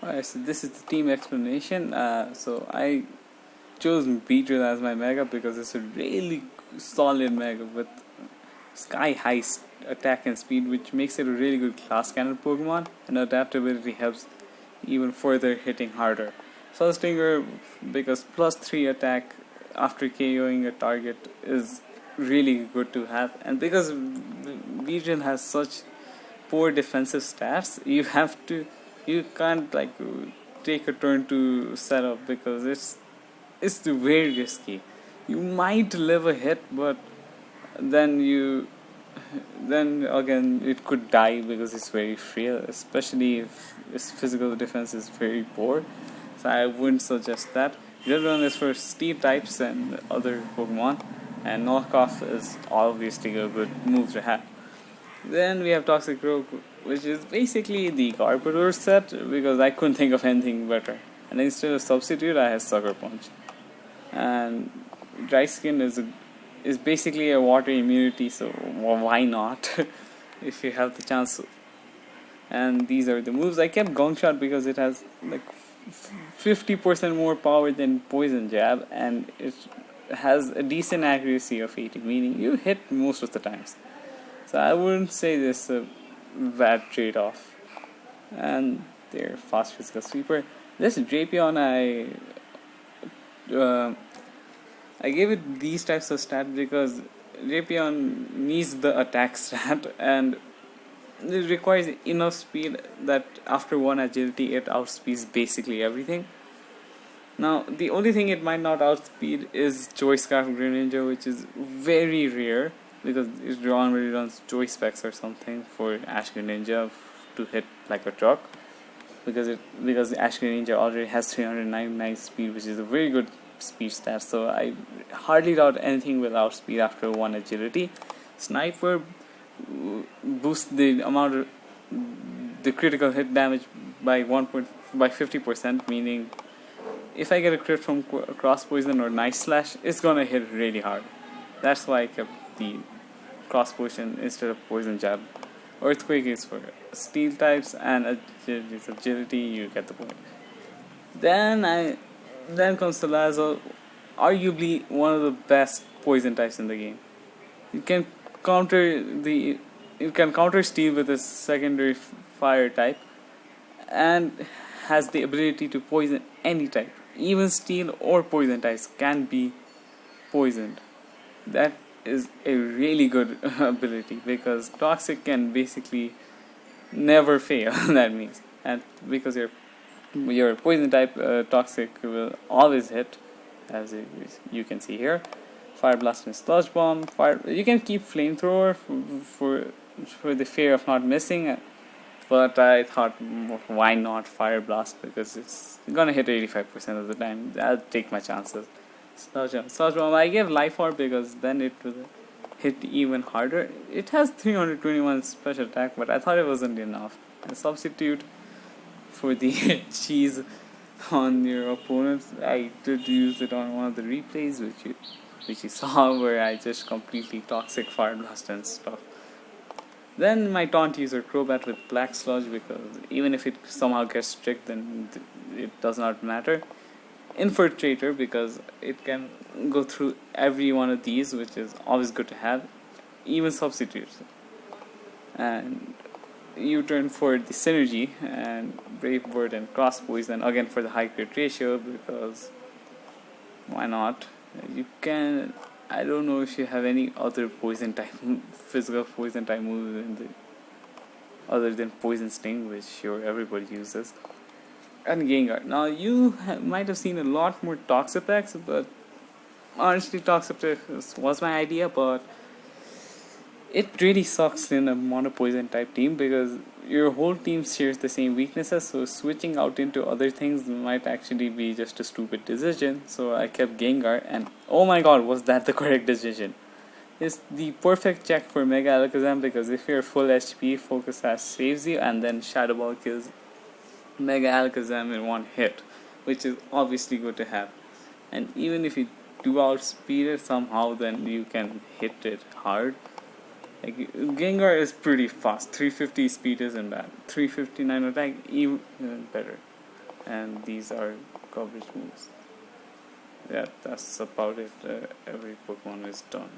Alright, so this is the team explanation. So I chose Beedrill as my Mega because it's a really solid Mega with sky high attack and speed, which makes it a really good class cannon Pokemon, and adaptability helps even further hitting harder. So Stinger, because +3 attack after KOing a target is really good to have, and because Beedrill has such poor defensive stats, you can't like take a turn to set up because it's very risky. You might live a hit, but then then again it could die because it's very frail, especially if its physical defense is very poor. So I wouldn't suggest that. Showdown is for Steel types and other Pokemon, and Knockoff is obviously a good move to have. Then we have Toxicroak, which is basically the Garbodor set because I couldn't think of anything better. And instead of Substitute, I have Sucker Punch. And Dry Skin is basically a water immunity, so why not if you have the chance. And these are the moves. I kept Gong Shot because it has like 50% more power than Poison Jab, and it has a decent accuracy of 80, meaning you hit most of the times. So I wouldn't say this a bad trade-off. And their fast physical sweeper. This Drapion, I gave it these types of stats because Drapion needs the attack stat, and it requires enough speed that after 1 agility it outspeeds basically everything. Now the only thing it might not outspeed is Joy Scarf Greninja, which is very rare because it normally runs Joy Specs or something for Ash Greninja to hit like a truck, because Ash Greninja already has 399 speed, which is a very good speed stat, so I hardly doubt anything will outspeed after 1 agility. Sniper boosts the amount of the critical hit damage by 50%, meaning if I get a crit from Cross Poison or Night Slash, it's gonna hit really hard. That's why I kept the Cross Poison instead of Poison Jab. Earthquake is for Steel types, and agility, you get the point. Then comes Salazzle, arguably one of the best poison types in the game. It can counter Steel with a secondary fire type, and has the ability to poison any type. Even Steel or poison types can be poisoned. That is a really good ability because Toxic can basically never fail. That means, and because you're a poison type, Toxic will always hit, as you can see here. Fire Blast and Sludge Bomb. You can keep Flamethrower for the fear of not missing, but I thought, why not Fire Blast, because it's gonna hit 85% of the time. I'll take my chances. Sludge Bomb, I gave Life Orb because then it will hit even harder. It has 321 special attack, but I thought it wasn't enough. And Substitute for the cheese on your opponents. I did use it on one of the replays, which you saw, where I just completely Toxic Fire Blast and stuff. Then my taunt user Crobat with Black Sludge, because even if it somehow gets tricked, then it does not matter. Infiltrator, because it can go through every one of these, which is always good to have, even substitutes. And U-turn for the synergy, and Brave Bird and Cross Poison again for the high crit ratio, because why not? You can. I don't know if you have any other poison type, physical poison type moves other than Poison Sting, which sure everybody uses. And Gengar. Now you might have seen a lot more Toxapex, but honestly Toxapex was my idea, but it really sucks in a mono poison type team because your whole team shares the same weaknesses, so switching out into other things might actually be just a stupid decision. So I kept Gengar, and oh my god, was that the correct decision? It's the perfect check for Mega Alakazam, because if you're full HP, Focus Sash saves you, and then Shadow Ball kills Mega Alakazam in one hit, which is obviously good to have. And even if you do outspeed it somehow, then you can hit it hard. Like, Gengar is pretty fast. 350 speed isn't bad. 359 attack, even better. and these are coverage moves. Yeah, that's about it. Every Pokemon is done.